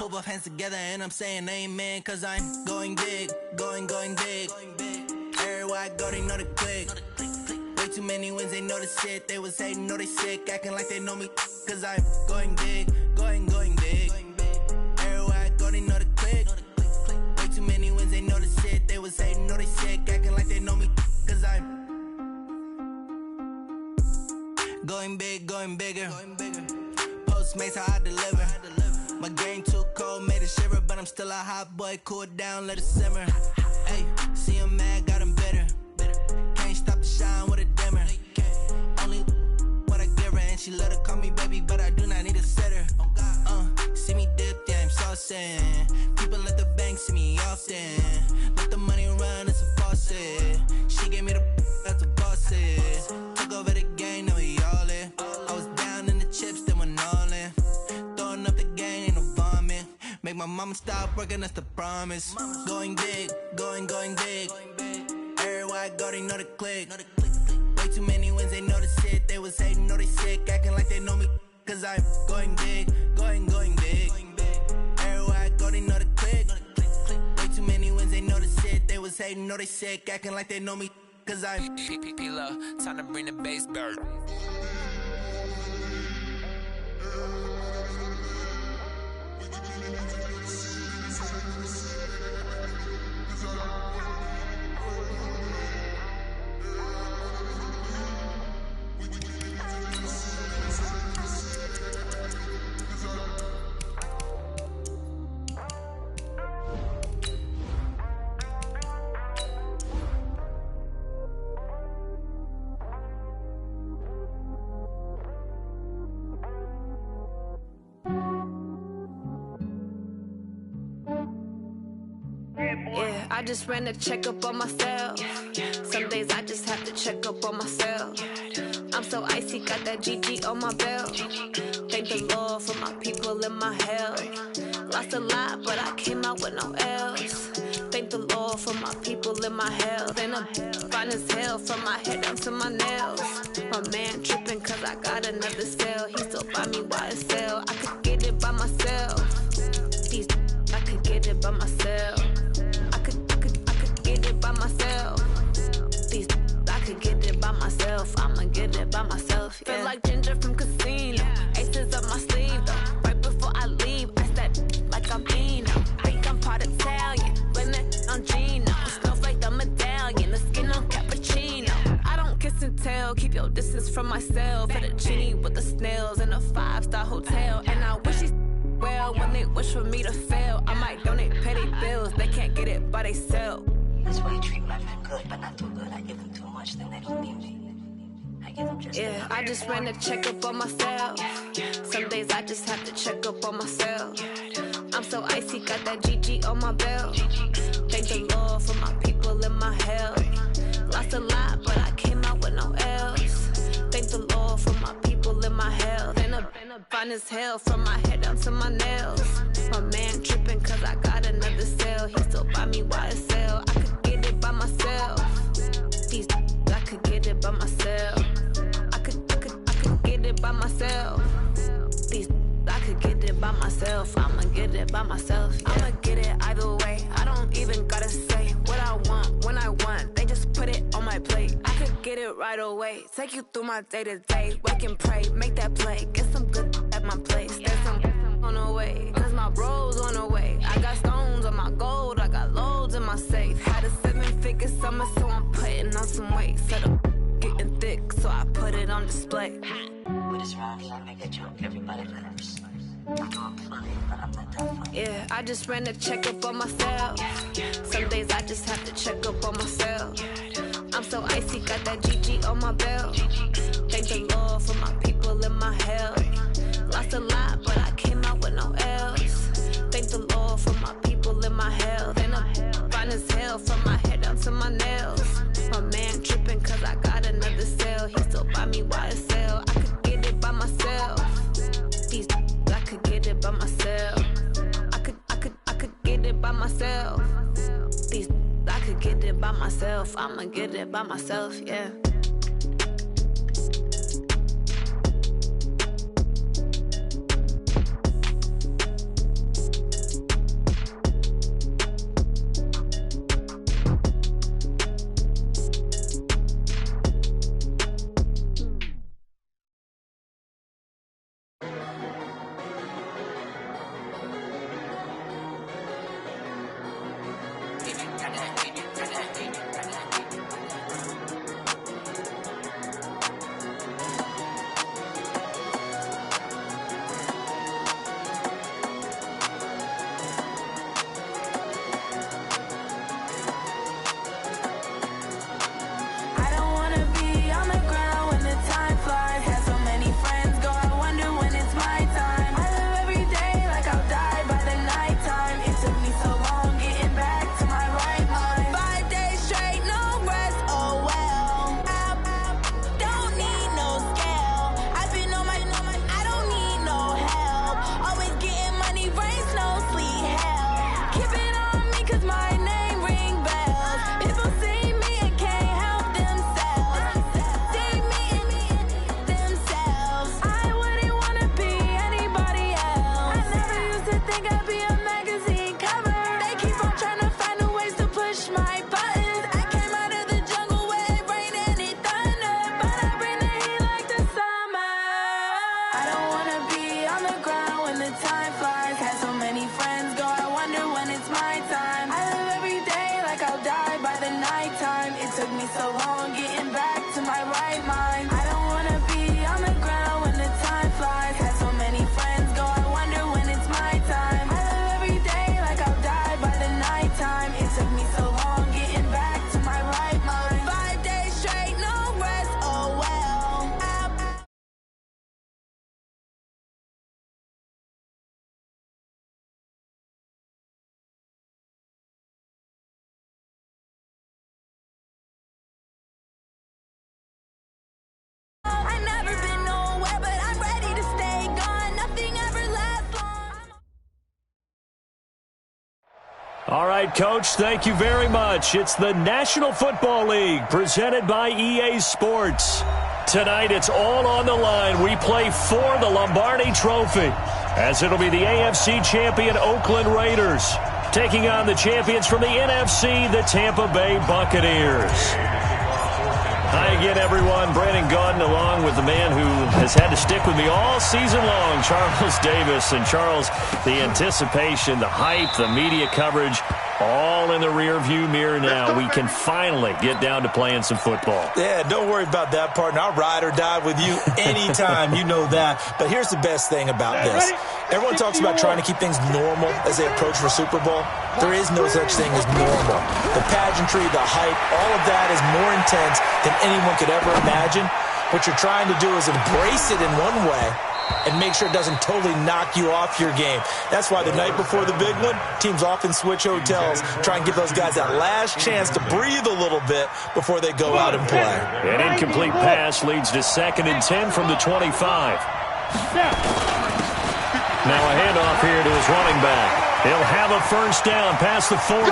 Put both hands together and I'm saying amen, cause I'm going big, going big. Everywhere I go, they know the click. Way too many wins, they know the shit. They was hating, know they sick, acting like they know me, cause I'm going big, going big. Everywhere I go, they know the click. Way too many wins, they know the shit. They was hating, know they sick, acting like they know me, cause I'm going big, going bigger. Postmates, how I deliver. My game too cold, made it shiver, but I'm still a hot boy. Cool it down, let it simmer. Hey, see him mad, got him bitter. Can't stop the shine with a dimmer. Only what I give her, and she let her call me baby, but I do not need a sitter. See me dip, yeah, I'm saucing. People at the bank see me often. Let the money run, it's a faucet. She gave me the that's a bosses. Took over the game, now we all in. I was down in the chips, then went all in. Throwing up the game, ain't no vomit. Make my mama stop working, that's the promise. Going big, going big. Everywhere I go, they know the click. Way too many wins, they know the shit. They was hating, know they sick, acting like they know me, cause I'm going big, going big. Everywhere I go, they know the click. Way too many wins, they know the shit. They was hating, know they sick, acting like they know me, cause I'm P-P-P-Love, time to bring the bass back. Yeah, I just ran a checkup on myself. Some days I just have to check up on myself. I'm so icy, got that GG on my belt. Thank the Lord for my people and my health. Lost a lot, but I came out with no else. Thank the Lord for my people and my health. And I'm fine as hell from my head down to my nails. My man tripping cause I got another cell. He still buy me YSL. I could get it by myself. These I could get it by myself. I could get it by myself. These I could get it by myself. I'ma get it by myself. Yeah. Feel like Ginger from Casino. Aces up my sleeve though. Right before I leave, I step like I'm Eno. Think I'm part Italian. Blame it on Gino. Snowflake the medallion. The skin on cappuccino. I don't kiss and tell. Keep your distance from myself. At a genie with the snails in a 5-star hotel. And I wish he's well when they wish for me to fail. I might donate petty bills. They can't get it by they sell. That's why you treat my men good, but not too good. I give them too much, then they don't need me. I give them just yeah, I just ran a checkup on myself. Some days I just have to check up on myself. I'm so icy, got that GG on my belt. Thank the Lord for my people and my health. Lost a lot, but I came out with no else. Thank the Lord for my people and my health. And I'm fine as hell from my head down to my nails. My man tripping cause I got another cell. He still buy me YSL. I could get it by myself. These I could get it by myself. I could get it by myself. These I could get it by myself. I'ma get it by myself. Yeah. I'ma get it either way. I don't even gotta say what I want when I want. They just put it on my plate. I could get it right away. Take you through my day to day. Wake and pray, make that play. Get some good at my place. There's some on the way. Cause my bros on the way. I got stones on my gold. I got loads in my safe. Had a 7-figure summer, so I'm putting on some weight. Set up getting thick, so I put it on display. With this round, I make a joke, everybody laughs. I know I'm funny, but I'm not that funny. Yeah, I just ran a checkup on myself. Some days I just have to check up on myself. I'm so icy, got that GG on my belt. Thank the Lord for my people and my health. Lost a lot, but I came out with no else. Thank the Lord for my people and my health. And I'm fine as hell from my head down to my nails. My man tripping cause I got another cell. He still buy me YSL. I could get it by myself. These I could get it by myself. I could get it by myself. These I could get it by myself. I'ma get it by myself, yeah. All right, Coach, thank you very much. It's the National Football League presented by EA Sports. Tonight, it's all on the line. We play for the Lombardi Trophy, as it'll be the AFC champion Oakland Raiders taking on the champions from the NFC, the Tampa Bay Buccaneers. Hi again, everyone. Brandon Gaudin along with the man who has had to stick with me all season long, Charles Davis. And Charles, the anticipation, the hype, the media coverage, all in the rearview mirror now. We can finally get down to playing some football. Yeah, don't worry about that, partner. I'll ride or die with you anytime. You know that. But here's the best thing about this. Everyone talks about trying to keep things normal as they approach for Super Bowl. There is no such thing as normal. The pageantry, the hype, all of that is more intense than anyone could ever imagine. What you're trying to do is embrace it in one way and make sure it doesn't totally knock you off your game. That's why the night before the big one, teams often switch hotels, try and give those guys that last chance to breathe a little bit before they go out and play. An incomplete pass leads to 2nd and 10 from the 25. Now a handoff here to his running back. He'll have a first down past the 40.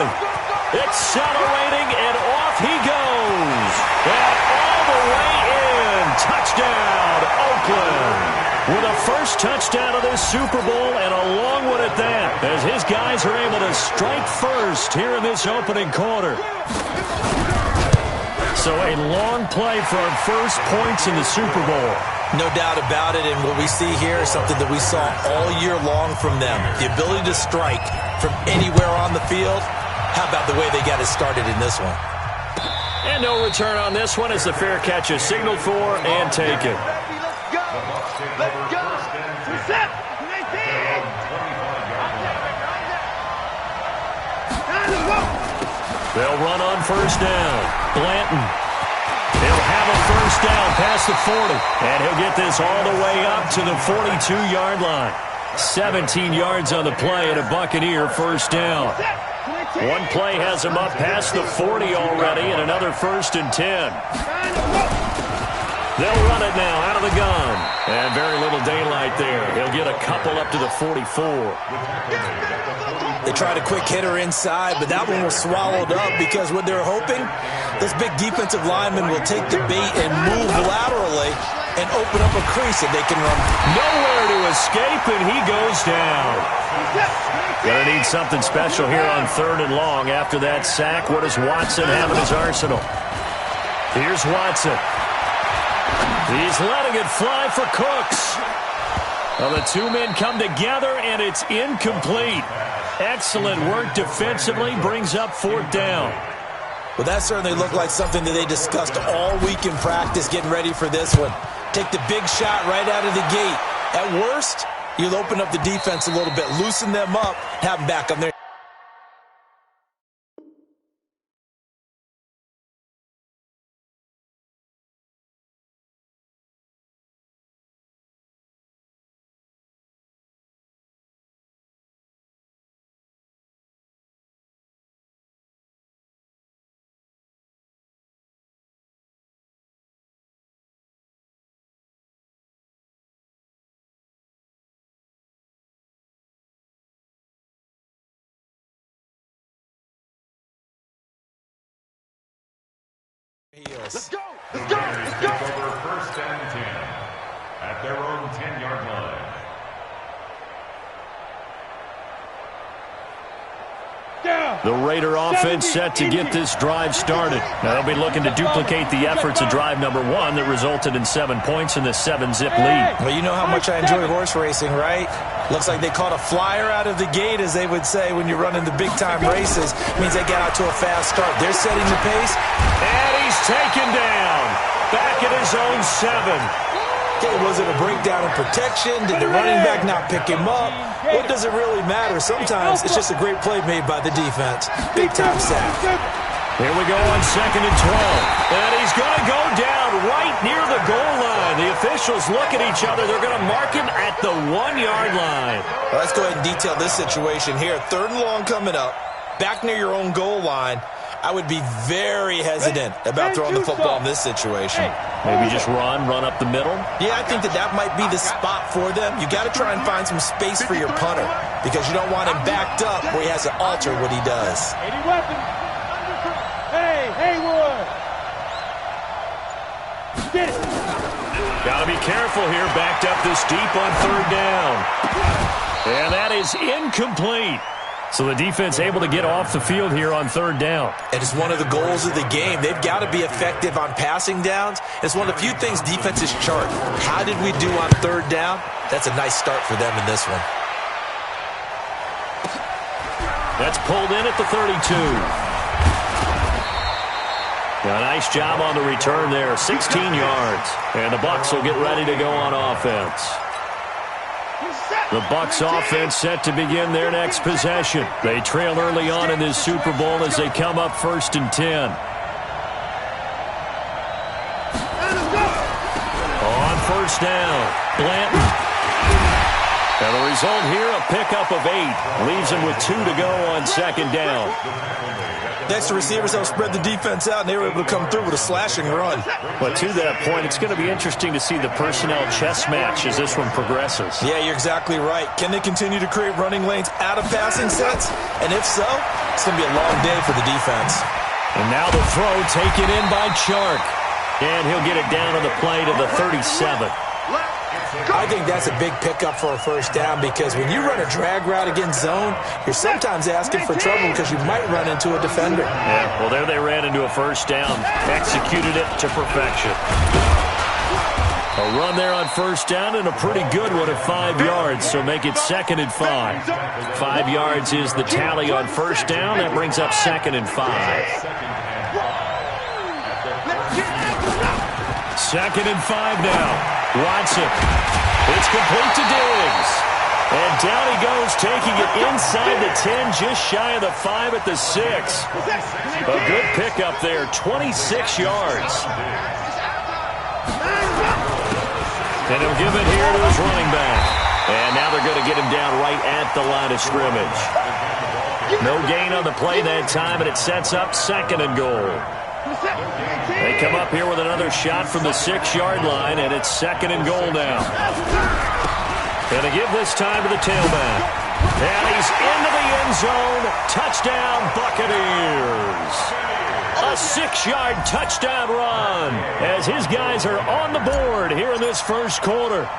Accelerating, and off he goes. And all the way in. Touchdown, Oakland. With a first touchdown of this Super Bowl, and a long one at that, as his guys are able to strike first here in this opening quarter. So a long play for our first points in the Super Bowl. No doubt about it, and what we see here is something that we saw all year long from them. The ability to strike from anywhere on the field. How about the way they got it started in this one? And no return on this one as the fair catch is signaled for and taken. Let's go! Reset! 19! They'll run on first down. Blanton. He'll have a first down past the 40. And he'll get this all the way up to the 42-yard line. 17 yards on the play and a Buccaneer first down. One play has him up past the 40 already, and another 1st and 10. They'll run it now out of the gun. And very little daylight there. He'll get a couple up to the 44. They tried a quick hitter inside, but that one was swallowed up because what they're hoping, this big defensive lineman will take the bait and move laterally and open up a crease that they can run. Nowhere to escape, and he goes down. Gonna need something special here on 3rd and long after that sack. What does Watson have in his arsenal? Here's Watson. He's letting it fly for Cooks. Well, the two men come together, and it's incomplete. Excellent work defensively, brings up 4th down. Well, that certainly looked like something that they discussed all week in practice getting ready for this one. Take the big shot right out of the gate. At worst, you'll open up the defense a little bit, loosen them up, have them back on their... Let's go! Let's go! Let's go! Take over 1st and 10 at their own 10-yard line. The Raider offense set to get this drive started. Now they'll be looking to duplicate the efforts of drive number 1 that resulted in 7 points in the 7-zip lead. Well, you know how much I enjoy horse racing, right? Looks like they caught a flyer out of the gate, as they would say when you're running the big-time races. It means they get out to a fast start. They're setting the pace. And he's taken down. Back at his own 7. Okay, was it a breakdown in protection? Did the running back not pick him up? What does it really matter? Sometimes it's just a great play made by the defense. Big-time sack. Here we go on 2nd and 12. And he's going to go down right near the goal line. The officials look at each other. They're going to mark him at the 1-yard line. Well, let's go ahead and detail this situation here. 3rd and long coming up. Back near your own goal line. I would be very hesitant about throwing the football in this situation. Maybe just run up the middle? Yeah, I think that might be the spot for them. You got to try and find some space for your punter. because you don't want him backed up where he has to alter what he does. Any weapons? Hey, Haywood! Get it! Got to be careful here, backed up this deep on third down. And that is incomplete. So the defense able to get off the field here on third down. And it's one of the goals of the game. They've got to be effective on passing downs. It's one of the few things defenses chart. How did we do on third down? That's a nice start for them in this one. That's pulled in at the 32. A nice job on the return there, 16 yards. And the Bucs will get ready to go on offense. The Bucs offense set to begin their next possession. They trail early on in this Super Bowl as they come up 1st and 10. On first down, Blanton. And the result here, a pickup of 8. Leaves him with 2 to go on 2nd down. Next, the receivers help spread the defense out, and they were able to come through with a slashing run. But to that point, it's going to be interesting to see the personnel chess match as this one progresses. Yeah, you're exactly right. Can they continue to create running lanes out of passing sets? And if so, it's going to be a long day for the defense. And now the throw taken in by Chark. And he'll get it down on the play to the 37. I think that's a big pickup for a first down because when you run a drag route against zone, you're sometimes asking for trouble because you might run into a defender. Yeah, well, there they ran into a first down, executed it to perfection. A run there on first down and a pretty good one at 5 yards, so make it 2nd and 5. 5 yards is the tally on first down. That brings up 2nd and 5. 2nd and 5 now. Watson. It's complete to Diggs. And down he goes, taking it inside the 10, just shy of the 5 at the 6. A good pickup there, 26 yards. And he'll give it here to his running back. And now they're going to get him down right at the line of scrimmage. No gain on the play that time, and it sets up 2nd and goal. They come up here with another shot from the 6-yard line, and it's 2nd and goal now. And they give this time to the tailback. And he's into the end zone. Touchdown, Buccaneers. A 6-yard touchdown run as his guys are on the board here in this first quarter.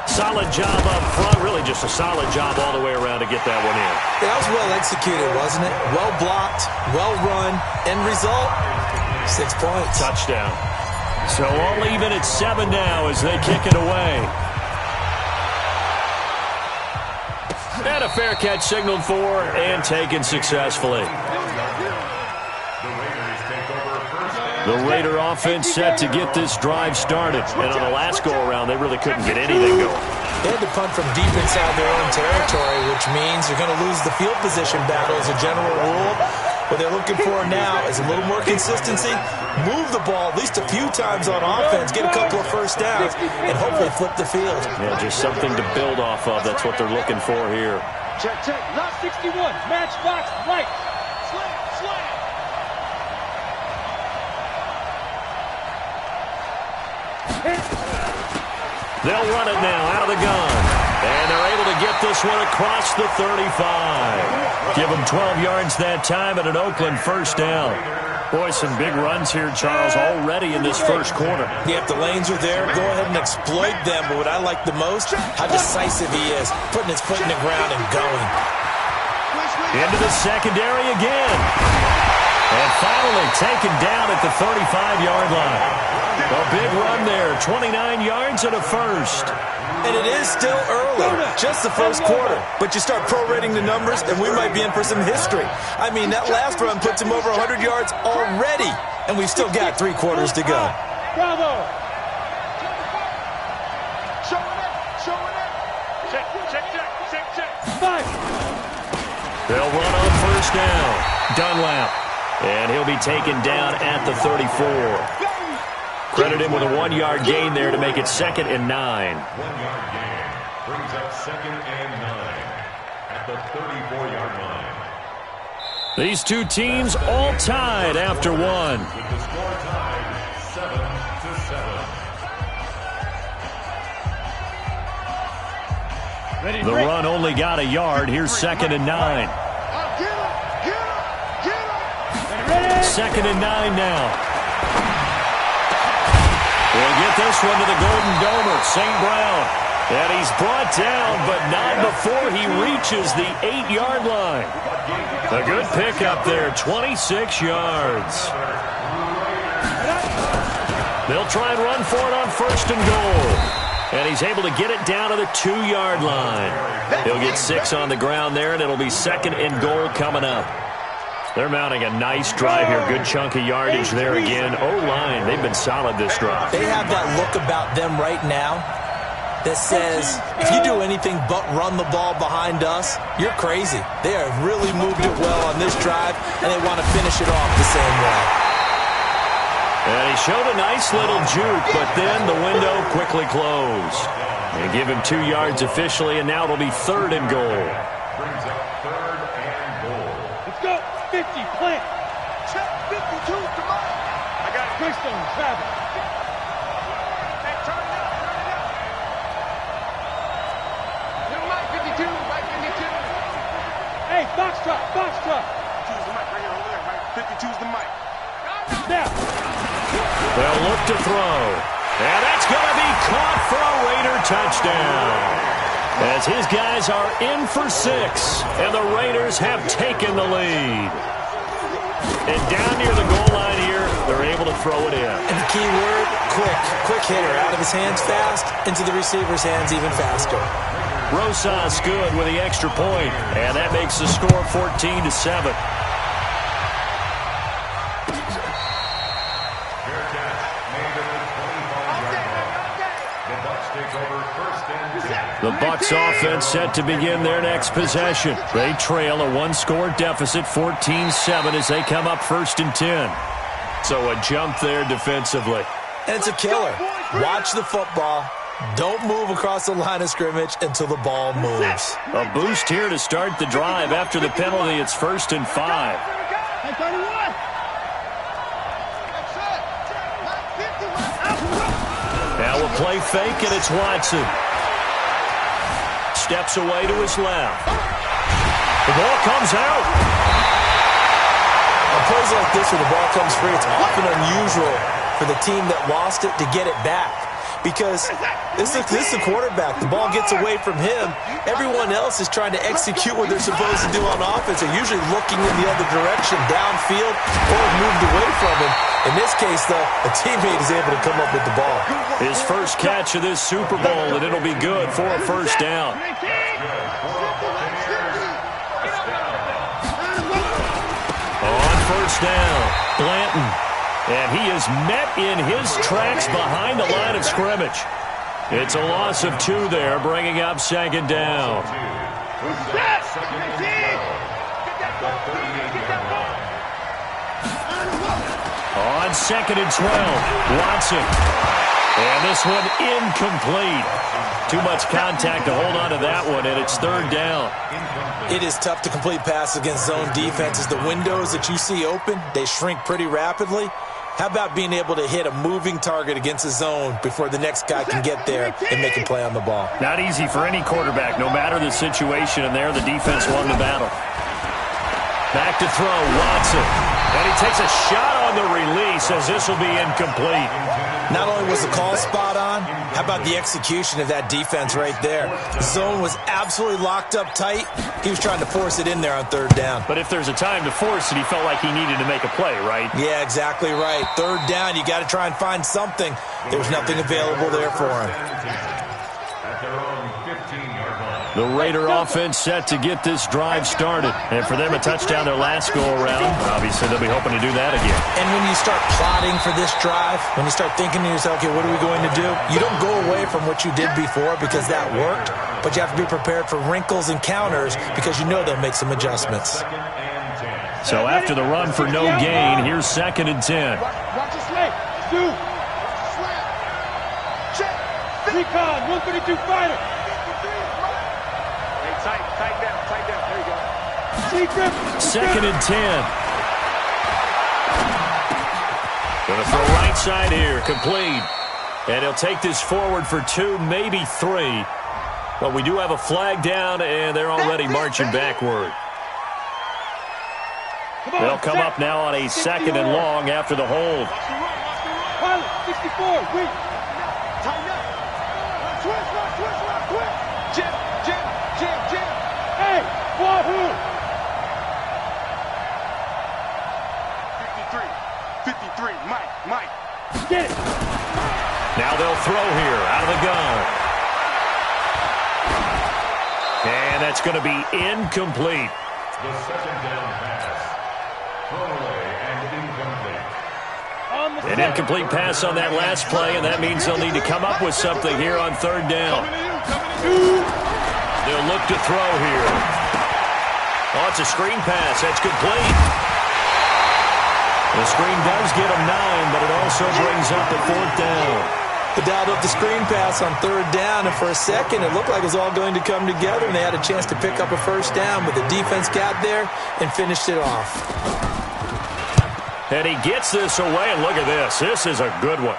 Solid job up front, really just a solid job all the way around to get that one in. That was well executed, wasn't it? Well blocked, well run. End result, 6 points. Touchdown. So all even at 7 now as they kick it away. And a fair catch signaled for and taken successfully. The Raider offense set to get this drive started. And on the last go-around, they really couldn't get anything going. They had to punt from deep inside their own territory, which means you're going to lose the field position battle as a general rule. What they're looking for now is a little more consistency, move the ball at least a few times on offense, get a couple of first downs, and hopefully flip the field. Yeah, just something to build off of. That's what they're looking for here. Check, check. Lot 61. Matchbox right. Slam, slam. They'll run it now out of the gun. And they're able to get this one across the 35. Give them 12 yards that time and an Oakland first down. Boy, some big runs here, Charles, already in this first quarter. Yeah, if the lanes are there, go ahead and exploit them. But what I like the most, how decisive he is, putting his foot in the ground and going. Into the secondary again. And finally taken down at the 35-yard line. A big run there, 29 yards and a first. And it is still early, just the first quarter. But you start prorating the numbers, and we might be in for some history. I mean, that last run puts him over 100 yards already, and we've still got 3 quarters to go. Bravo. Showing it, showing it. Check, check, check, check, check. 5. They'll run on first down. Dunlap. And he'll be taken down at the 34. Credit him with a 1-yard gain there to make it 2nd and 9. 1-yard gain brings up 2nd and 9 at the 34-yard line. These two teams all tied after one. With the score tied 7-7. The run only got a yard. Here's 2nd and 9. Second and 9 now. We'll get this one to the Golden Domer, St. Brown. And he's brought down, but not before he reaches the 8-yard line. A good pickup there, 26 yards. They'll try and run for it on 1st and goal. And he's able to get it down to the 2-yard line. He'll get 6 on the ground there, and it'll be 2nd and goal coming up. They're mounting a nice drive here. Good chunk of yardage there again. O-line, they've been solid this drive. They have that look about them right now that says, if you do anything but run the ball behind us, you're crazy. They have really moved it well on this drive, and they want to finish it off the same way. And he showed a nice little juke, but then the window quickly closed. They give him 2 yards officially, and now it'll be 3rd and goal. Brings up 3rd and goal. Let's go. 50, plant. Check 52, come on. I got it. Greystone, travel. Hey, turn it up, turn it up. Little Mike 52, Mike 52. Hey, box drop, box drop. 52's the mic right here over there, right? 52's the mic. Now. They'll look to throw. And that's going to be caught for a Raider touchdown. As his guys are in for 6, and the Raiders have taken the lead. And down near the goal line here, they're able to throw it in. And the key word, quick. Quick hitter. Out of his hands fast, into the receiver's hands even faster. Rosas good with the extra point, and that makes the score 14-7. The Bucs offense set to begin their next possession. They trail a 1-score deficit, 14-7, as they come up 1st and 10. So a jump there defensively. And it's a killer. Watch the football. Don't move across the line of scrimmage until the ball moves. A boost here to start the drive. After the penalty, it's 1st and 5. Now we'll play fake, and it's Watson. Steps away to his left. The ball comes out. On plays like this where the ball comes free, it's often unusual for the team that lost it to get it back. Because this is the quarterback. The ball gets away from him. Everyone else is trying to execute what they're supposed to do on offense. They're usually looking in the other direction, downfield, or moved away from him. In this case, though, a teammate is able to come up with the ball. His first catch of this Super Bowl, and it'll be good for a 1st down. On 1st down, Blanton. And he is met in his tracks behind the line of scrimmage. It's a loss of 2 there, bringing up 2nd down. On 2nd and 12, Watson. And this one incomplete. Too much contact to hold on to that one, and it's 3rd down. It is tough to complete passes against zone defenses. The windows that you see open, they shrink pretty rapidly. How about being able to hit a moving target against a zone before the next guy can get there and make a play on the ball? Not easy for any quarterback, no matter the situation, and there the defense won the battle. Back to throw, Watson. And he takes a shot on the release as this will be incomplete. Not only was the call spot on, how about the execution of that defense right there? The zone was absolutely locked up tight. He was trying to force it in there on 3rd down. But if there's a time to force it, he felt like he needed to make a play, right? Yeah, exactly right. 3rd down, you got to try and find something. There was nothing available there for him. At their own 15-yard line. The Raider offense set to get this drive started. And for them, a touchdown their last go-around. Obviously, they'll be hoping to do that again. And when you start plotting for this drive, when you start thinking to yourself, okay, what are we going to do? You don't go away from what you did before because that worked, but you have to be prepared for wrinkles and counters because you know they'll make some adjustments. So after the run for no gain, here's 2nd and 10. Watch this leg. Do. Check. Recon, 132 fighter. Tight down. There you go. 2nd and 10. Going to throw right side here, complete. And he'll take this forward for 2, maybe 3. But we do have a flag down, and they're already marching backward. They'll come up now on a 2nd and long after the hold. Pilot, 64, wait. Tighten up. Switch. Jim. Hey, Wahoo. 53, Mike. Get it. Now they'll throw here out of the gun. And that's going to be incomplete. The 2nd down pass. Thrown away and incomplete. An incomplete pass on that last play, and that means they'll need to come up with something here on 3rd down. They'll look to throw here. Oh, it's a screen pass. That's complete. The screen does get them 9, but it also brings up a 4th down. They dialed up the screen pass on 3rd down, and for a second it looked like it was all going to come together, and they had a chance to pick up a 1st down, but the defense got there and finished it off. And he gets this away, and look at this. This is a good one.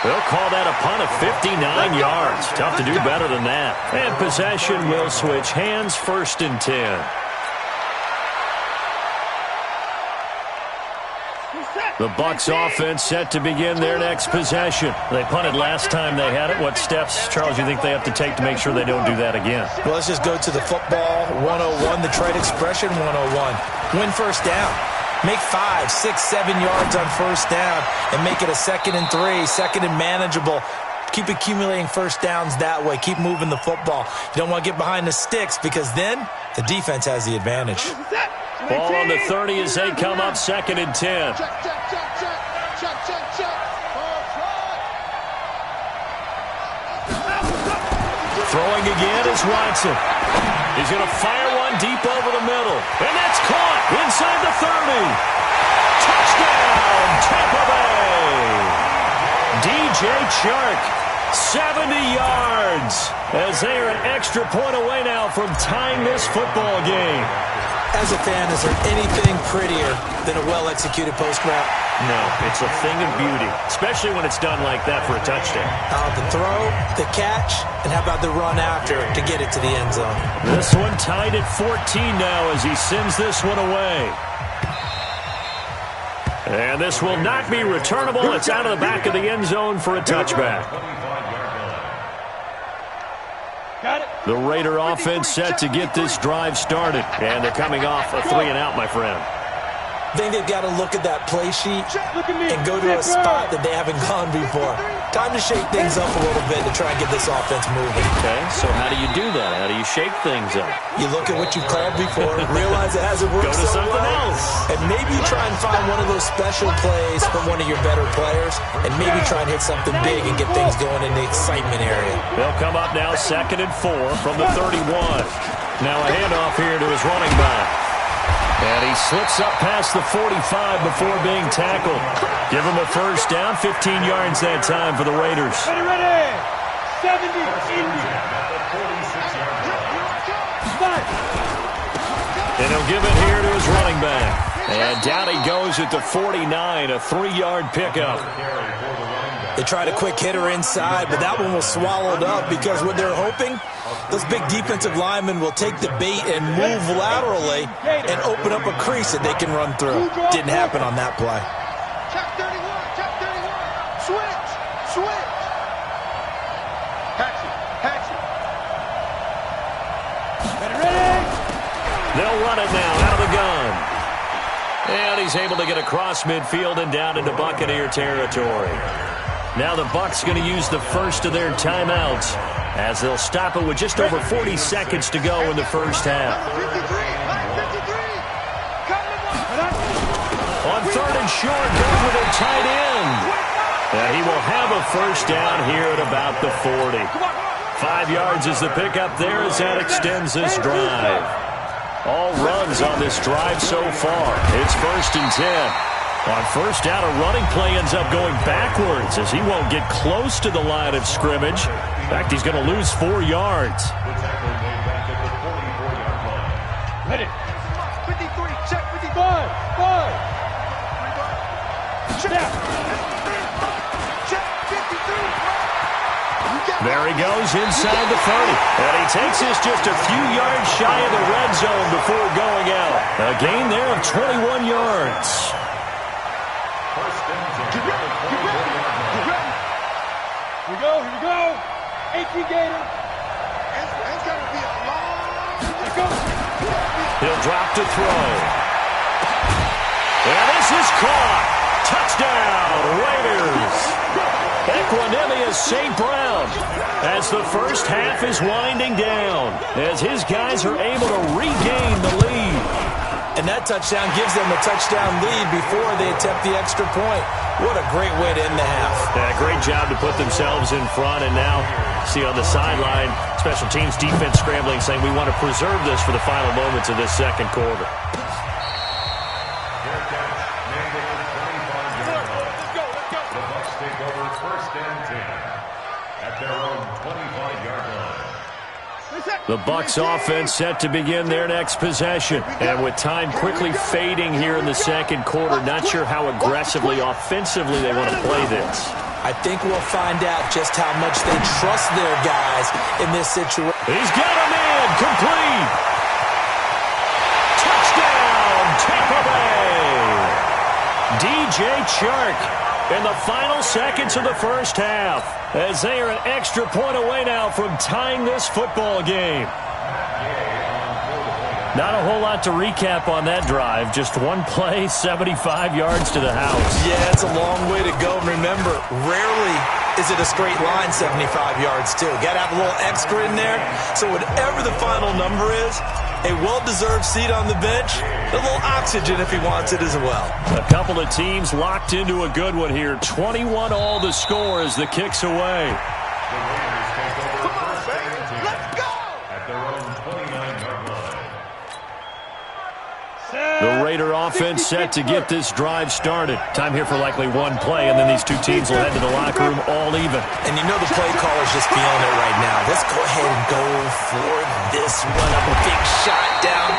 They'll call that a punt of 59 yards. Tough to do better than that. And possession will switch hands, 1st and 10. The Bucs offense set to begin their next possession. They punted last time they had it. What steps, Charles, you think they have to take to make sure they don't do that again? Well, let's just go to the football 101, the trade expression 101. Win 1st down. Make 5, 6, 7 yards on 1st down and make it a 2nd and 3, 2nd and manageable. Keep accumulating 1st downs that way. Keep moving the football. You don't want to get behind the sticks because then the defense has the advantage. Ball on the 30 as they come up 2nd and 10. Throwing again is Watson. He's going to fire one deep over the middle. And that's caught inside the 30. Touchdown, Tampa Bay. DJ Chark, 70 yards. As they are an extra point away now from tying this football game. As a fan, is there anything prettier than a well-executed post route? No, it's a thing of beauty, especially when it's done like that for a touchdown. The throw, the catch, and how about the run after to get it to the end zone? This one tied at 14 now as he sends this one away. And this will not be returnable. It's out of the back of the end zone for a touchback. The Raider offense set to get this drive started. And they're coming off a 3-and-out, my friend. I think they've got to look at that play sheet and go to a spot that they haven't gone before. Time to shake things up a little bit to try and get this offense moving. Okay, so how do you do that? How do you shake things up? You look at what you've called before, realize it hasn't worked Go to so something well, else. and maybe you try and find one of those special plays from one of your better players, and maybe try and hit something big and get things going in the excitement area. They'll come up now 2nd and 4 from the 31. Now a handoff here to his running back. And he slips up past the 45 before being tackled. Give him a 1st down, 15 yards that time for the Raiders. Ready. 70, Indy. And he'll give it here to his running back. And down he goes at the 49, a 3-yard pickup. They tried a quick hitter inside, but that one was swallowed up because what they're hoping, those big defensive linemen will take the bait and move laterally and open up a crease that they can run through. Didn't happen on that play. Check 31. Switch. Hatchet. Ready. They'll run it now out of the gun. And he's able to get across midfield and down into Buccaneer territory. Now the Bucs going to use the first of their timeouts as they'll stop it with just over 40 seconds to go in the first half. On 3rd and short, goes with a tight end. And he will have a 1st down here at about the 40. 5 yards is the pickup there as that extends this drive. All runs on this drive so far. It's 1st and 10. On 1st down, a running play ends up going backwards as he won't get close to the line of scrimmage. In fact, he's going to lose 4 yards. Ready. 53, check 55. There he goes inside the 30. And he takes this just a few yards shy of the red zone before going out. A gain there of 21 yards. Here we go. 18 Gator. It's going to be a long... Let's go. He'll drop to throw. And this is caught. Touchdown, Raiders. Equanimous St. Brown as the first half is winding down, as his guys are able to regain the lead. And that touchdown gives them a touchdown lead before they attempt the extra point. What a great way to end the half. Yeah, great job to put themselves in front, and now see on the sideline, special teams defense scrambling, saying we want to preserve this for the final moments of this second quarter. The Bucs offense set to begin their next possession. And with time quickly fading here in the second quarter, not sure how aggressively, offensively they want to play this. I think we'll find out just how much they trust their guys in this situation. He's got him in, complete. Touchdown, Tampa Bay. DJ Chark in the final seconds of the first half, as they are an extra point away now from tying this football game. Not a whole lot to recap on that drive. Just one play, 75 yards to the house. Yeah, it's a long way to go. Remember, rarely is it a straight line 75 yards, too. Got to have a little extra in there. So whatever the final number is, a well-deserved seat on the bench, a little oxygen if he wants it as well. A couple of teams locked into a good one here. 21 all the score as the kick's away. The Raiders take over first and 10 at their own 29-yard line. The Raider offense set to get this drive started. Time here for likely one play, and then these two teams will head to the locker room all even. And you know the play caller's just feeling it right now. Let's go ahead and go for this one. A big shot down.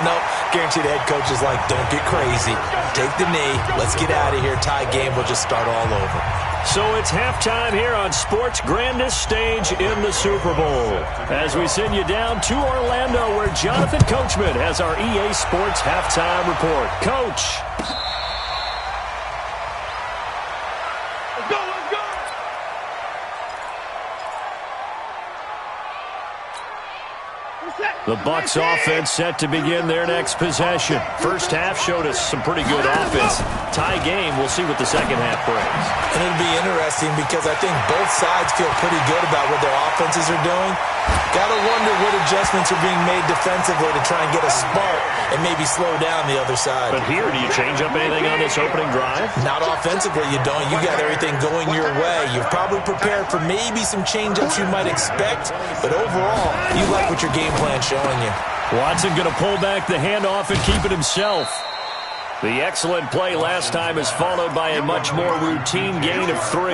No. Guaranteed the head coach is like, don't get crazy. Take the knee. Let's get out of here. Tie game. We'll just start all over. So it's halftime here on sports' grandest stage in the Super Bowl. As we send you down to Orlando, where Jonathan Coachman has our EA Sports halftime report. Coach. Let's go. The Bucs offense set to begin their next possession. First half showed us some pretty good offense. Tie game, we'll see what the second half brings. And it'll be interesting because I think both sides feel pretty good about what their offenses are doing. Got to wonder what adjustments are being made defensively to try and get a spark and maybe slow down the other side. But here, do you change up anything on this opening drive? Not offensively, you don't. You got everything going your way. You've probably prepared for maybe some change-ups you might expect, but overall, you like what your game plan's showing you. Watson going to pull back the handoff and keep it himself. The excellent play last time is followed by a much more routine gain of 3.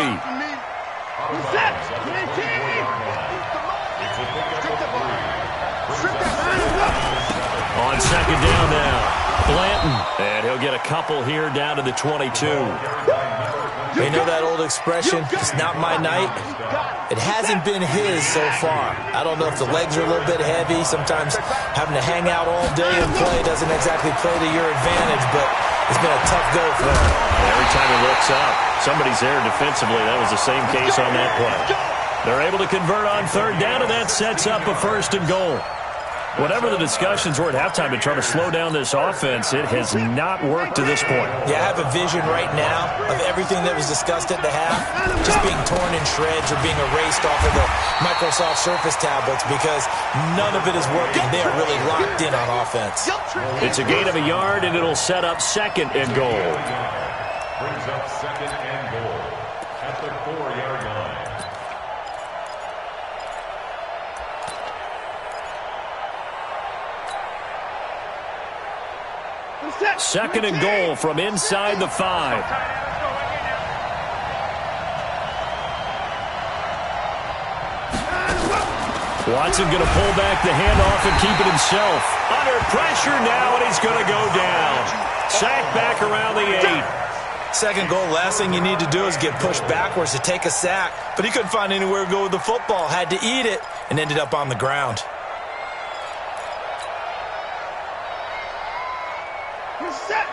On second down now, Blanton. And he'll get a couple here down to the 22. You know that old expression, it's not my night? It hasn't been his so far. I don't know if the legs are a little bit heavy. Sometimes having to hang out all day and play doesn't exactly play to your advantage, but it's been a tough go for him. Every time he looks up, somebody's there defensively. That was the same case on that play. They're able to convert on third down, and that sets up a 1st and goal. Whatever the discussions were at halftime to try to slow down this offense, it has not worked to this point. Yeah, I have a vision right now of everything that was discussed at the half just being torn in shreds or being erased off of the Microsoft Surface tablets because none of it is working. They are really locked in on offense. It's a gain of a yard, and it'll set up 2nd and goal. Brings up 2nd and goal at the 4-yard line. Second and goal from inside the 5. Watson going to pull back the handoff and keep it himself. Under pressure now, and he's going to go down. Sacked back around the 8. Second goal, last thing you need to do is get pushed backwards to take a sack. But he couldn't find anywhere to go with the football, had to eat it, and ended up on the ground.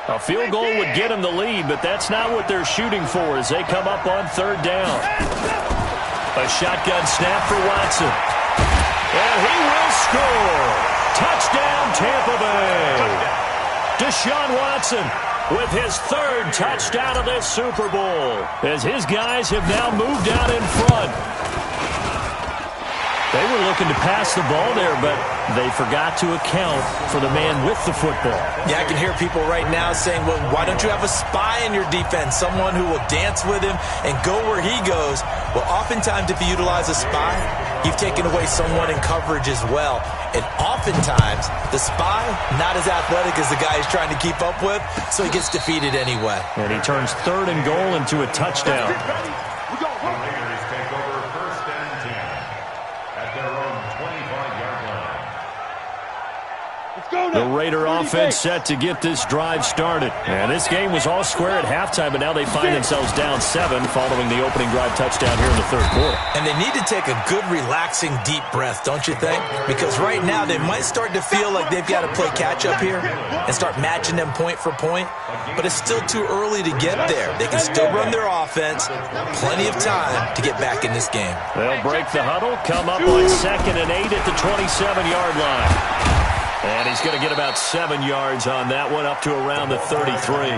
A field goal would get him the lead, but that's not what they're shooting for as they come up on third down. A shotgun snap for Watson. And he will score. Touchdown, Tampa Bay. Deshaun Watson with his third touchdown of this Super Bowl as his guys have now moved out in front. They were looking to pass the ball there, but they forgot to account for the man with the football. Yeah, I can hear people right now saying, well, why don't you have a spy in your defense, someone who will dance with him and go where he goes? Well, oftentimes if you utilize a spy, you've taken away someone in coverage as well. And oftentimes, the spy, not as athletic as the guy he's trying to keep up with, so he gets defeated anyway. And he turns third and goal into a touchdown. The Raider offense set to get this drive started. And this game was all square at halftime, but now they find themselves down 7 following the opening drive touchdown here in the third quarter. And they need to take a good, relaxing, deep breath, don't you think? Because right now they might start to feel like they've got to play catch-up here and start matching them point for point. But it's still too early to get there. They can still run their offense. Plenty of time to get back in this game. They'll break the huddle, come up on 2nd and 8 at the 27-yard line. And he's going to get about 7 yards on that one, up to around the 33.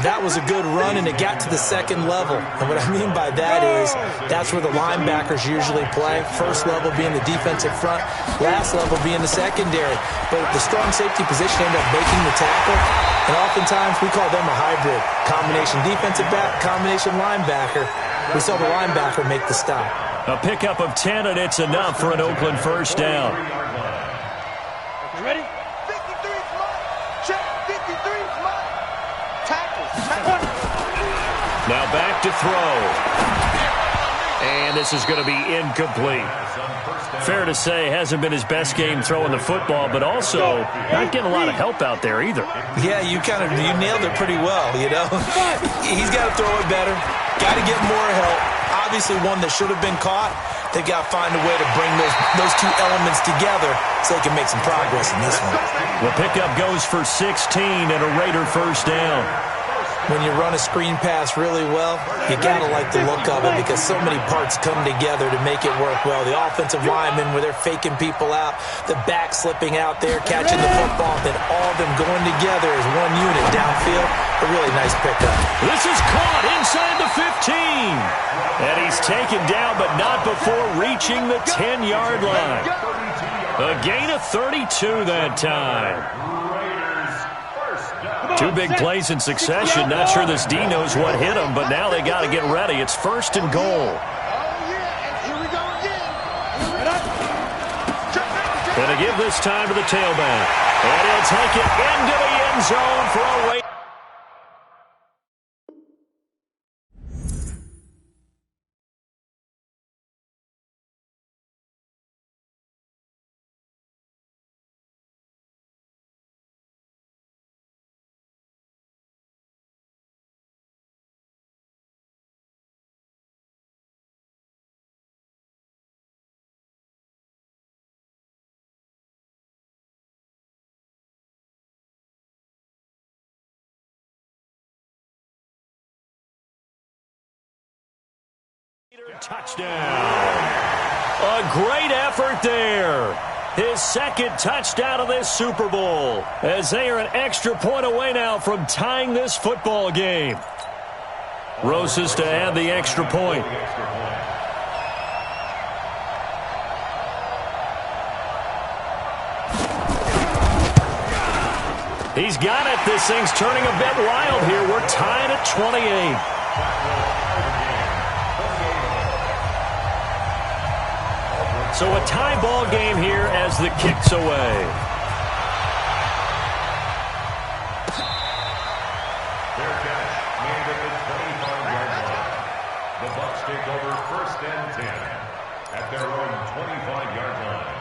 That was a good run, and it got to the second level. And what I mean by that is that's where the linebackers usually play. First level being the defensive front, last level being the secondary. But the strong safety position ended up making the tackle. And oftentimes we call them a hybrid. Combination defensive back, combination linebacker. We saw the linebacker make the stop. A pickup of 10, and it's enough for an Oakland first down. Ready? 53 is mine. Check. 53 is mine. Tackle. Now back to throw. And this is going to be incomplete. Fair to say, hasn't been his best game throwing the football, but also not getting a lot of help out there either. Yeah, you nailed it pretty well, you know. He's got to throw it better. Got to get more help. Obviously one that should have been caught. They've got to find a way to bring those two elements together so they can make some progress in this one. The pickup goes for 16 and a Raider first down. When you run a screen pass really well, you got to like the look of it because so many parts come together to make it work well. The offensive linemen, where they're faking people out, the back slipping out there, catching the football, then all of them going together as one unit downfield. A really nice pickup. This is caught inside the 15. And he's taken down, but not before reaching the 10-yard line. A gain of 32 that time. 2 big plays in succession. Not sure this D knows what hit him, but now they got to get ready. It's 1st and goal. Going to give this time to the tailback. And he'll take it into the end zone for a Raider. Touchdown. A great effort there. His 2nd touchdown of this Super Bowl as they are an extra point away now from tying this football game. Roses to add the extra point. He's got it. This thing's turning a bit wild here. We're tied at 28. So a tie ball game here as the kick's away. Fair catch made at the 25-yard line. The Bucs take over 1st and 10 at their own 25-yard line.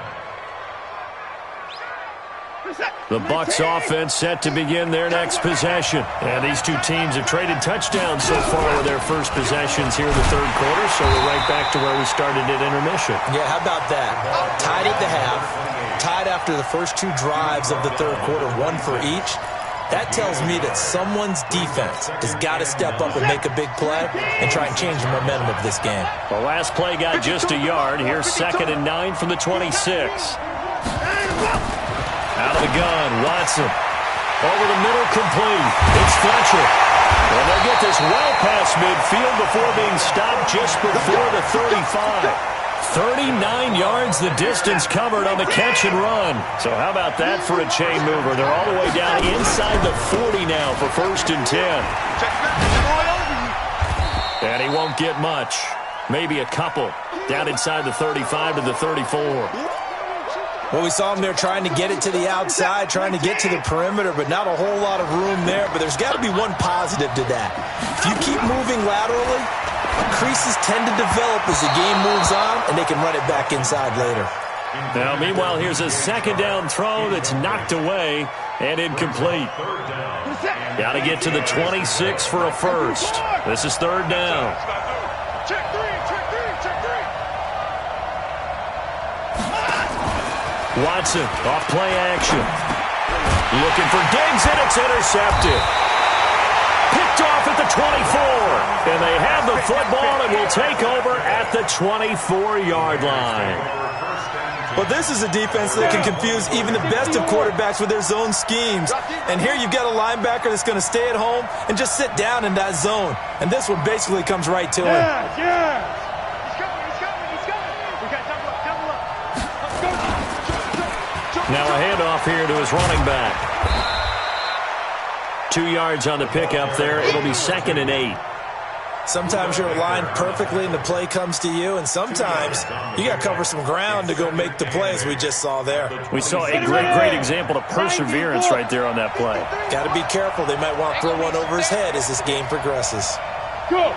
The Bucs offense set to begin their next possession. And these two teams have traded touchdowns so far with their first possessions here in the third quarter, so we're right back to where we started at intermission. Yeah, how about that? Tied at the half, tied after the first two drives of the third quarter, one for each. That tells me that someone's defense has got to step up and make a big play and try and change the momentum of this game. The last play got just a yard. Here's 2nd and 9 from the 26. Out of the gun, Watson. Over the middle, complete. It's Fletcher. And they'll get this well past midfield before being stopped just before the 35. 39 yards the distance covered on the catch and run. So how about that for a chain mover? They're all the way down inside the 40 now for 1st and 10. And he won't get much. Maybe a couple. Down inside the 35 to the 34. Well, we saw him there trying to get it to the outside, trying to get to the perimeter, but not a whole lot of room there. But there's got to be one positive to that. If you keep moving laterally, creases tend to develop as the game moves on, and they can run it back inside later. Now, meanwhile, here's a 2nd down throw that's knocked away and incomplete. Got to get to the 26 for a first. This is 3rd down. Check three. Watson off play action. Looking for Diggs, and it's intercepted. Picked off at the 24. And they have the football and will take over at the 24-yard line. Well, this is a defense that can confuse even the best of quarterbacks with their zone schemes. And here you've got a linebacker that's going to stay at home and just sit down in that zone. And this one basically comes right to him. Yeah. Now a handoff here to his running back. 2 yards on the pickup there. It'll be 2nd and 8. Sometimes you're aligned perfectly and the play comes to you, and sometimes you got to cover some ground to go make the plays we just saw there. We saw a great example of perseverance right there on that play. Got to be careful. They might want to throw one over his head as this game progresses. Go.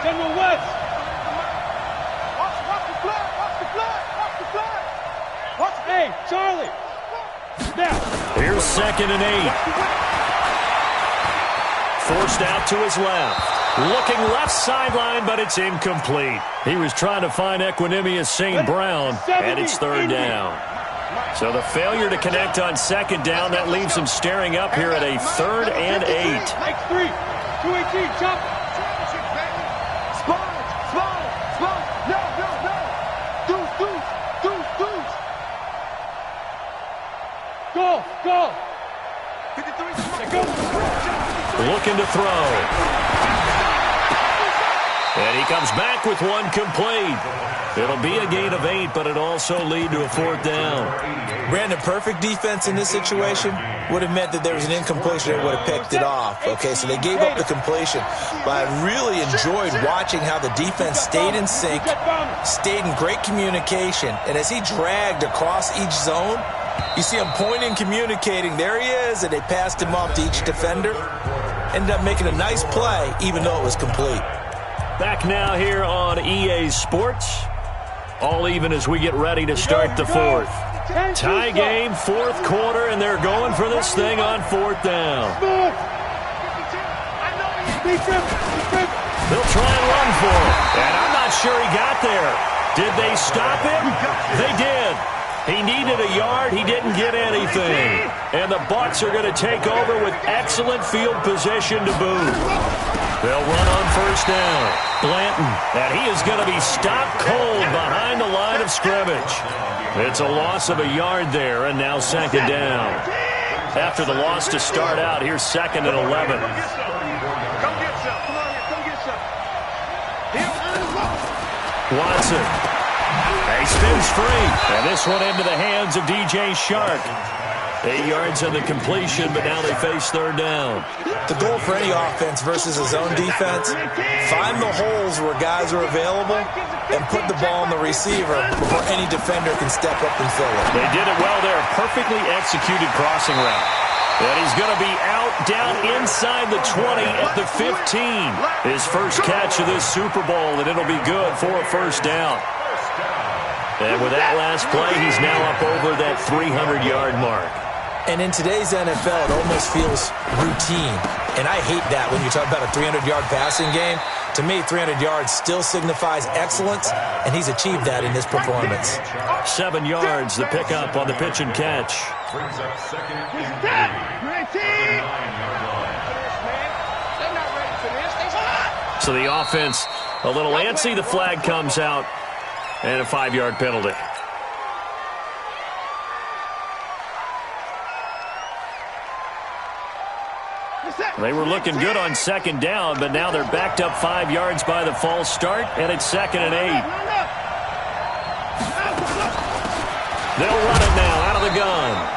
General West. Hey, Charlie. Now. Here's 2nd and 8. Forced out to his left. Looking left sideline, but it's incomplete. He was trying to find Equanimous St. Brown, and it's 3rd down. So the failure to connect on 2nd down, that leaves him staring up here at a 3rd and 8. Next 3. 218, chop. Go. Looking to throw. And he comes back with one complete. It'll be a gain of 8, but it also lead to a 4th down. Brandon, perfect defense in this situation would have meant that there was an incompletion and would have picked it off. Okay, so they gave up the completion. But I really enjoyed watching how the defense stayed in sync, stayed in great communication, and as he dragged across each zone, you see him pointing, communicating. There he is, and they passed him off to each defender. Ended up making a nice play, even though it was complete. Back now here on EA Sports. All even as we get ready to start the 4th. Tie game, 4th quarter, and they're going for this thing on 4th down. They'll try and run for it, and I'm not sure he got there. Did they stop him? They did. He needed a yard. He didn't get anything. And the Bucs are going to take over with excellent field position to boot. They'll run on 1st down. Blanton, and he is going to be stopped cold behind the line of scrimmage. It's a loss of a yard there, and now 2nd down. After the loss to start out, here's 2nd and 11. Watson. He spins free, and this one into the hands of DJ Shark. 8 yards on the completion, but now they face 3rd down. The goal for any offense versus a zone defense, find the holes where guys are available and put the ball on the receiver before any defender can step up and fill it. They did it well there. Perfectly executed crossing route. And he's going to be out down inside the 20 at the 15. His first catch of this Super Bowl, and it'll be good for a 1st down. And with that last play, he's now up over that 300-yard mark. And in today's NFL, it almost feels routine. And I hate that when you talk about a 300-yard passing game. To me, 300 yards still signifies excellence, and he's achieved that in this performance. 7 yards, the pickup on the pitch and catch. Brings up second and 3. 9-yard line. So the offense a little antsy. The flag comes out, and a 5-yard penalty. They were looking good on second down, but now they're backed up 5 yards by the false start, and it's 2nd and 8. They'll run it now out of the gun.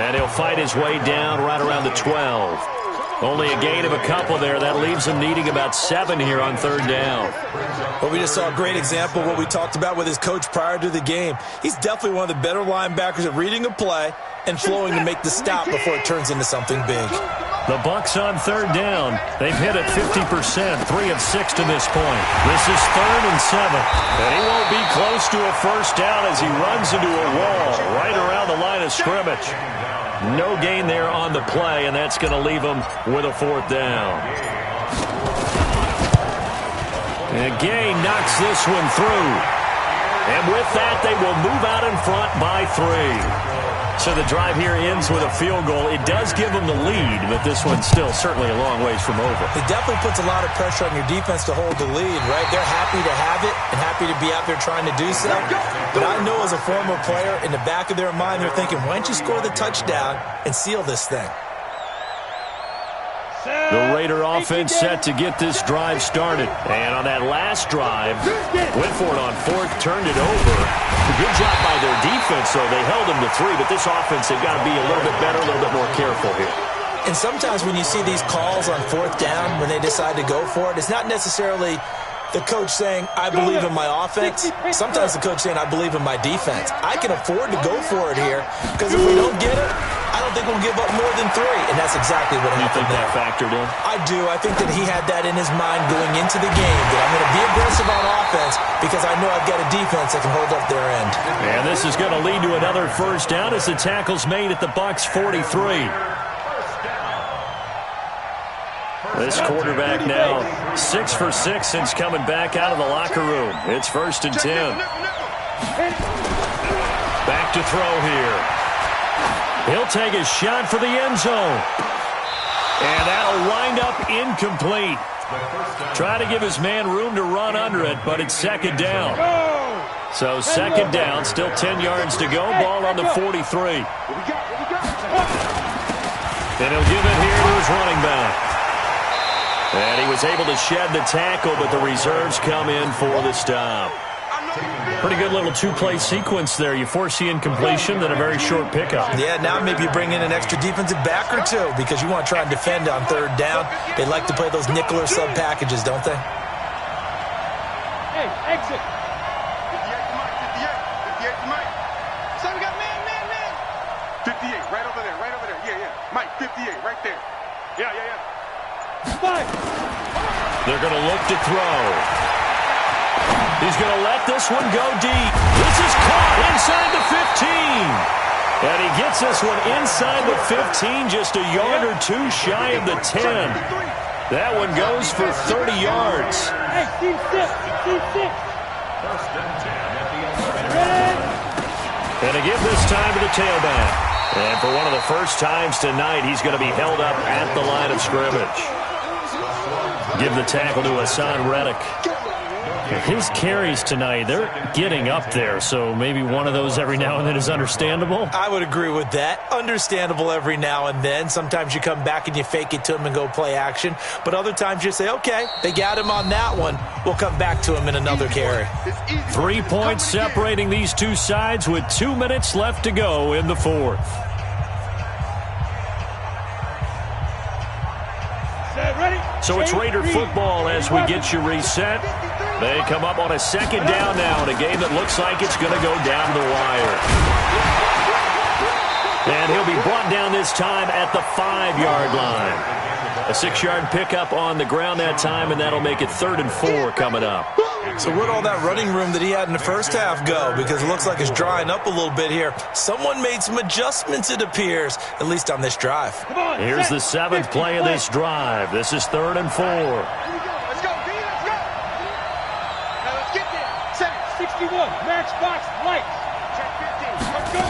And he'll fight his way down right around the 12. Only a gain of a couple there. That leaves him needing about 7 here on 3rd down. Well, we just saw a great example of what we talked about with his coach prior to the game. He's definitely one of the better linebackers at reading a play and flowing to make the stop before it turns into something big. The Bucs on 3rd down. They've hit it 50%, 3 of 6 to this point. This is 3rd and 7. And he won't be close to a first down as he runs into a wall right around the line of scrimmage. No gain there on the play, and that's going to leave him with a 4th down. And Gay knocks this one through. And with that, they will move out in front by 3. So the drive here ends with a field goal. It does give them the lead, but this one's still certainly a long ways from over. It definitely puts a lot of pressure on your defense to hold the lead, right? They're happy to have it and happy to be out there trying to do so. But I know as a former player, in the back of their mind, they're thinking, why don't you score the touchdown and seal this thing? The Raider offense set to get this drive started. And on that last drive, went for it on 4th, turned it over. Good job by their defense, though. They held them to 3, but this offense, they've got to be a little bit better, a little bit more careful here. And sometimes when you see these calls on 4th down, when they decide to go for it, it's not necessarily the coach saying, I believe in my offense. Sometimes the coach saying, I believe in my defense. I can afford to go for it here because if we don't get it, I don't think we'll give up more than 3. And that's exactly what happened there. You think that factored in? I do. I think that he had that in his mind going into the game, that I'm going to be aggressive on offense because I know I've got a defense that can hold up their end. And this is going to lead to another first down as the tackle's made at the Bucs 43. This quarterback now 6 for 6 since coming back out of the locker room. It's 1st and 10. Back to throw here. He'll take a shot for the end zone. And that'll wind up incomplete. Try to give his man room to run under it, but it's 2nd down. So 2nd down, still 10 yards to go. Ball on the 43. And he'll give it here to his running back. And he was able to shed the tackle, but the reserves come in for the stop. Pretty good little 2-play sequence there. You force the incompletion, then a very short pickup. Yeah, now maybe you bring in an extra defensive back or 2 because you want to try and defend on 3rd down. They like to play those nickel or sub packages, don't they? Hey, exit. 58 to Mike, 58 to Mike. So we got man. 58, right over there. Yeah. Mike, 58, right there. Yeah. Mike. They're going to look to throw. He's going to let this one go deep. This is caught inside the 15. And he gets this one inside the 15, just a yard or 2 shy of the 10. That one goes for 30 yards. Hey, team 6. 1st and 10 at the 11. And to give this time to the tailback. And for one of the first times tonight, he's going to be held up at the line of scrimmage. Give the tackle to Hassan Reddick. His carries tonight, they're getting up there, so maybe one of those every now and then is understandable. I would agree with that. Understandable every now and then. Sometimes you come back and you fake it to him and go play action. But other times you say, okay, they got him on that one. We'll come back to him in another carry. 3 points separating these two sides with 2 minutes left to go in the 4th. So it's Raider football as we get you reset. They come up on a 2nd down now in a game that looks like it's going to go down the wire. And he'll be brought down this time at the 5-yard line. A 6-yard pickup on the ground that time, and that'll make it 3rd and 4 coming up. So where'd all that running room that he had in the first half go? Because it looks like it's drying up a little bit here. Someone made some adjustments, it appears, at least on this drive. Here's the 7th play of this drive. This is 3rd and 4. Let's go, B, let's go. Now let's get there. 61, matchbox, lights. Check 15, let's go.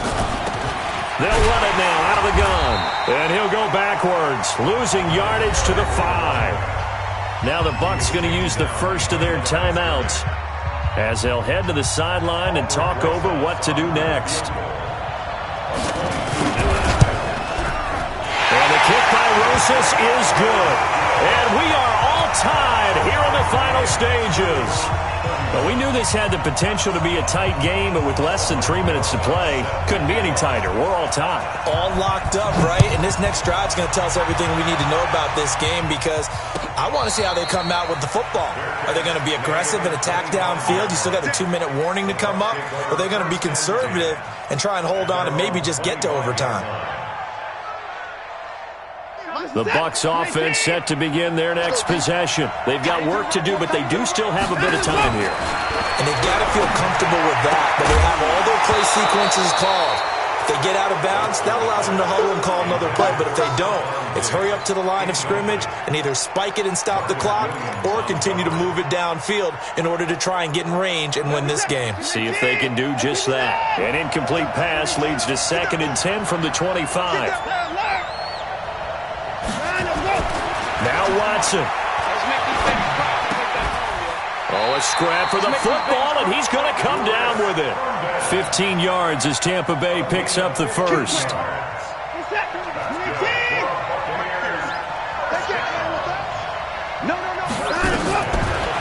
They'll run it now out of the gun. And he'll go backwards, losing yardage to the 5. Now the Bucs going to use the first of their timeouts as they'll head to the sideline and talk over what to do next. And the kick by Rosas is good. And we are all tied here in the final stages. But we knew this had the potential to be a tight game, but with less than 3 minutes to play, couldn't be any tighter. We're all tied. All locked up, right? And this next drive is going to tell us everything we need to know about this game, because I want to see how they come out with the football. Are they going to be aggressive and attack downfield? You still got a 2-minute warning to come up. Or are they going to be conservative and try and hold on and maybe just get to overtime? The Bucs offense set to begin their next possession. They've got work to do, but they do still have a bit of time here. And they've got to feel comfortable with that, but they have all their play sequences called. If they get out of bounds, that allows them to huddle and call another play, but if they don't, it's hurry up to the line of scrimmage and either spike it and stop the clock or continue to move it downfield in order to try and get in range and win this game. See if they can do just that. An incomplete pass leads to 2nd and 10 from the 25. Now Watson. Oh, a scrap for the football, and he's going to come down with it. 15 yards as Tampa Bay picks up the first.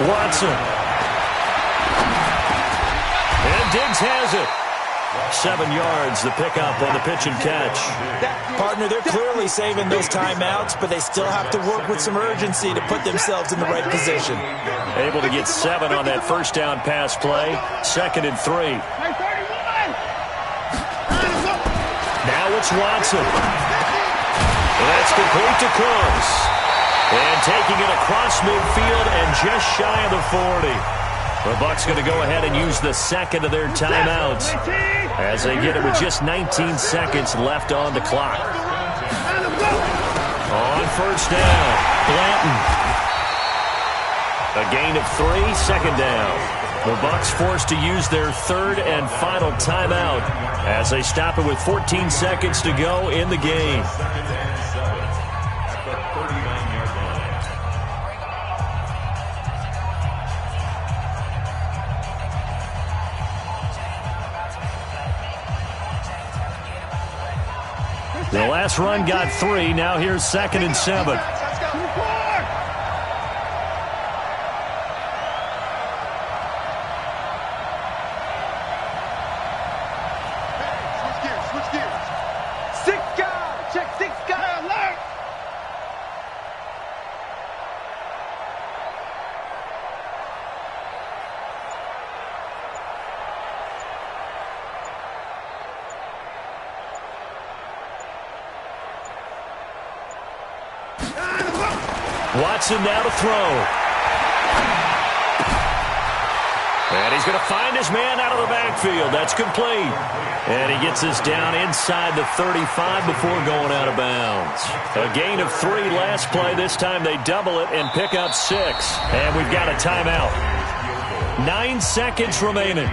Watson. And Diggs has it. 7 yards, the pickup on the pitch and catch. Partner, they're clearly saving those timeouts, but they still have to work with some urgency to put themselves in the right position. Able to get 7 on that first down pass play. 2nd and 3. Now it's Watson. And that's complete to Cooks. And taking it across midfield and just shy of the 40. The Bucs going to go ahead and use the 2nd of their timeouts as they get it with just 19 seconds left on the clock. On first down, Blanton. A gain of 3, 2nd down. The Bucs forced to use their 3rd and final timeout as they stop it with 14 seconds to go in the game. The last run got 3. Now here's 2nd and 7. Switch gears. 6 guys. Check 6 guys. Alert. Watson now to throw. And he's going to find his man out of the backfield. That's complete. And he gets us down inside the 35 before going out of bounds. A gain of 3 last play. This time they double it and pick up 6. And we've got a timeout. 9 seconds remaining.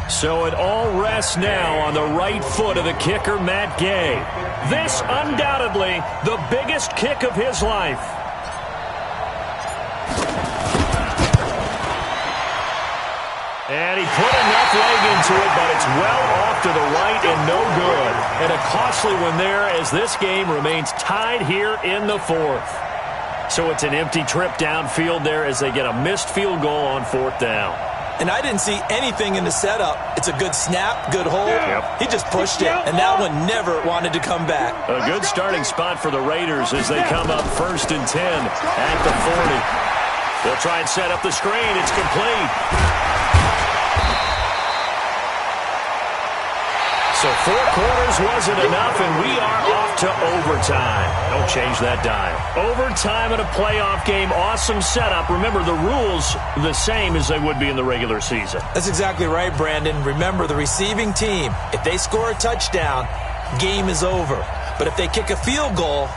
So it all rests now on the right foot of the kicker, Matt Gay. This undoubtedly the biggest kick of his life. And he put enough leg into it, but it's well off to the right and no good. And a costly one there as this game remains tied here in the 4th. So it's an empty trip downfield there as they get a missed field goal on 4th down. And I didn't see anything in the setup. It's a good snap, good hold. Yep. He just pushed it, and that one never wanted to come back. A good starting spot for the Raiders as they come up 1st and 10 at the 40. They'll try and set up the screen. It's complete. So 4 quarters wasn't enough, and we are off to overtime. Don't change that dial. Overtime in a playoff game, awesome setup. Remember, the rules the same as they would be in the regular season. That's exactly right, Brandon. Remember, the receiving team, if they score a touchdown, game is over. But if they kick a field goal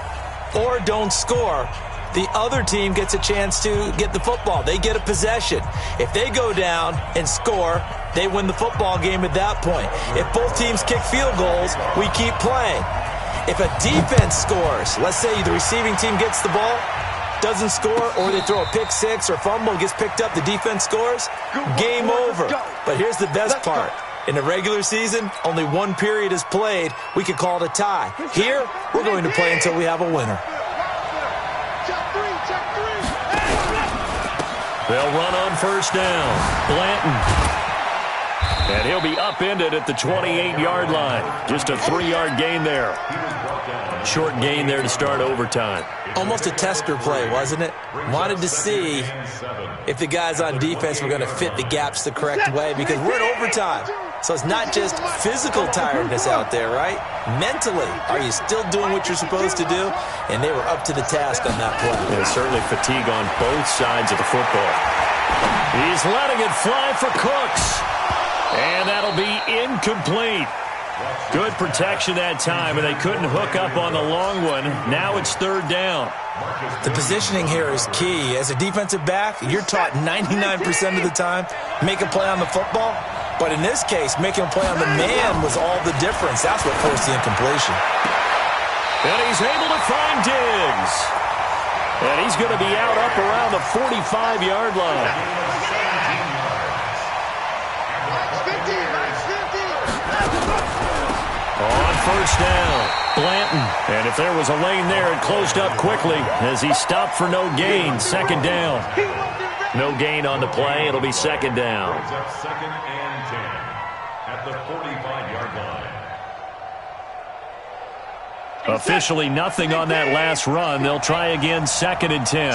or don't score, the other team gets a chance to get the football. They get a possession. If they go down and score, they win the football game at that point. If both teams kick field goals, we keep playing. If a defense scores, let's say the receiving team gets the ball, doesn't score, or they throw a pick six or fumble, gets picked up, the defense scores, game over. But here's the best part. In the regular season, only 1 period is played. We could call it a tie. Here, we're going to play until we have a winner. They'll run on first down. Blanton. And he'll be upended at the 28-yard line. Just a 3-yard gain there. Short gain there to start overtime. Almost a tester play, wasn't it? Wanted to see if the guys on defense were going to fit the gaps the correct way, because we're in overtime. So it's not just physical tiredness out there, right? Mentally, are you still doing what you're supposed to do? And they were up to the task on that play. There's certainly fatigue on both sides of the football. He's letting it fly for Cooks. And that'll be incomplete. Good protection that time, and they couldn't hook up on the long one. Now it's 3rd down. The positioning here is key. As a defensive back, you're taught 99% of the time, make a play on the football. But in this case, making a play on the man was all the difference. That's what forced the incompletion. And he's able to find Diggs. And he's going to be out up around the 45-yard line. On first down, Blanton. And if there was a lane there, it closed up quickly as he stopped for no gain. 2nd down. No gain on the play. It'll be 2nd down. 2nd and 10 at the 45-yard line. Officially nothing on that last run. They'll try again 2nd and 10.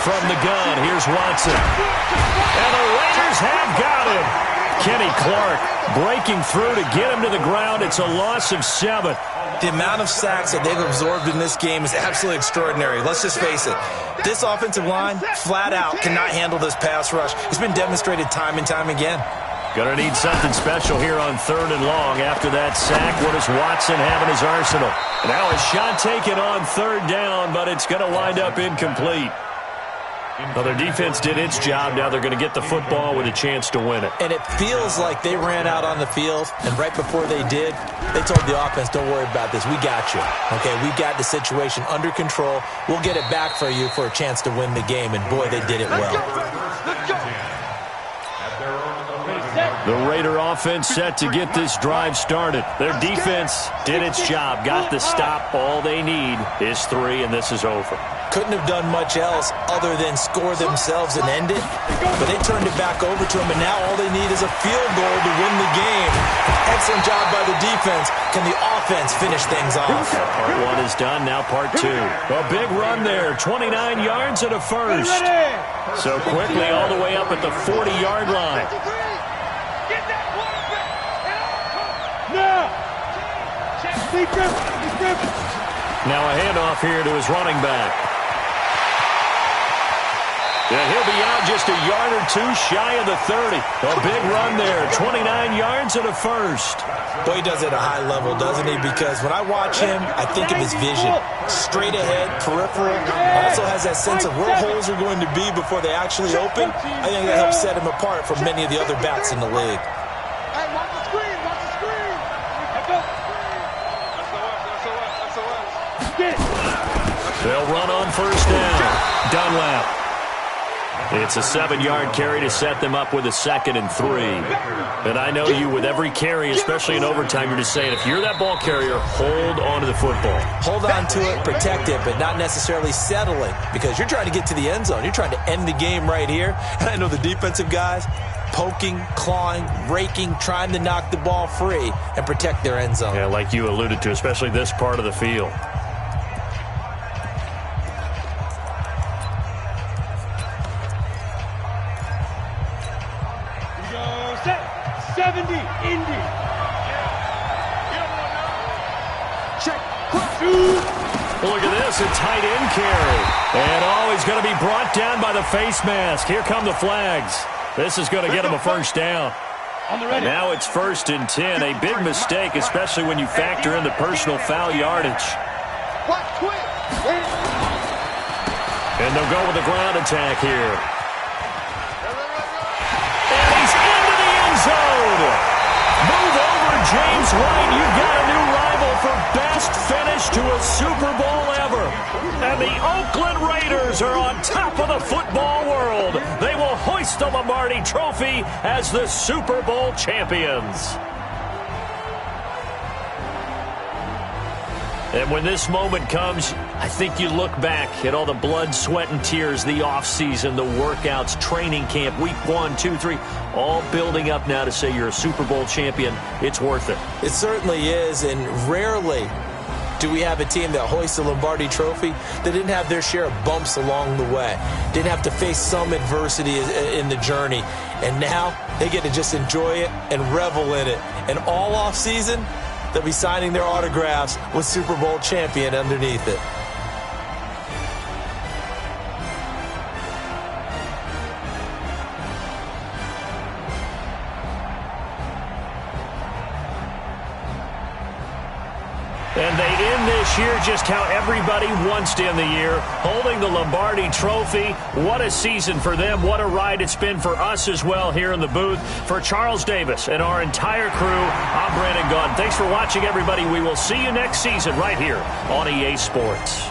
From the gun, here's Watson. And the Raiders have got him. Kenny Clark breaking through to get him to the ground. It's a loss of 7. The amount of sacks that they've absorbed in this game is absolutely extraordinary. Let's just face it. This offensive line, flat out, cannot handle this pass rush. It's been demonstrated time and time again. Gonna need something special here on 3rd and long. After that sack, what does Watson have in his arsenal? Now a shot taken on 3rd down, but it's gonna wind up incomplete. Well, their defense did its job. Now they're going to get the football with a chance to win it. And it feels like they ran out on the field, and right before they did, they told the offense, don't worry about this. We got you. Okay, we got the situation under control. We'll get it back for you for a chance to win the game, and boy, they did it well. The Raider offense set to get this drive started. Their defense did its job, got the stop. All they need is 3, and this is over. Couldn't have done much else other than score themselves and end it. But they turned it back over to them, and now all they need is a field goal to win the game. Excellent job by the defense. Can the offense finish things off? Part 1 is done, now part 2. A big run there, 29 yards and a first. So quickly all the way up at the 40-yard line. Now a handoff here to his running back. And he'll be out just a yard or 2 shy of the 30. A big run there, 29 yards and a first. Boy, he does it at a high level, doesn't he? Because when I watch him, I think of his vision. Straight ahead, peripheral. Also has that sense of where holes are going to be before they actually open. I think that helps set him apart from many of the other backs in the league. They'll run on first down. Dunlap. It's a 7-yard carry to set them up with a 2nd and 3. And I know you, with every carry, especially in overtime, you're just saying, if you're that ball carrier, hold on to the football. Hold on to it, protect it, but not necessarily settling, because you're trying to get to the end zone. You're trying to end the game right here. And I know the defensive guys poking, clawing, raking, trying to knock the ball free and protect their end zone. Yeah, like you alluded to, especially this part of the field. 70, Indy. Check. Look at this, a tight end carry. And he's going to be brought down by the face mask. Here come the flags. This is going to get him a first down. Now it's 1st and 10. A big mistake, especially when you factor in the personal foul yardage. And they'll go with the ground attack here. And he's into the end zone. Move over, James White. You've got a new rival for best finish to a Super Bowl ever. And the Oakland Raiders are on top of the football world. They will hoist the Lombardi Trophy as the Super Bowl champions. And when this moment comes, I think you look back at all the blood, sweat, and tears, the offseason, the workouts, training camp, week 1, 2, 3, all building up now to say you're a Super Bowl champion. It's worth it. It certainly is, and rarely do we have a team that hoists a Lombardi Trophy that didn't have their share of bumps along the way, didn't have to face some adversity in the journey, and now they get to just enjoy it and revel in it. And all offseason, they'll be signing their autographs with Super Bowl champion underneath it. And they end this year just how everybody wants to end the year, holding the Lombardi Trophy. What a season for them. What a ride it's been for us as well here in the booth. For Charles Davis and our entire crew, I'm Brandon Gaudin. Thanks for watching, everybody. We will see you next season right here on EA Sports.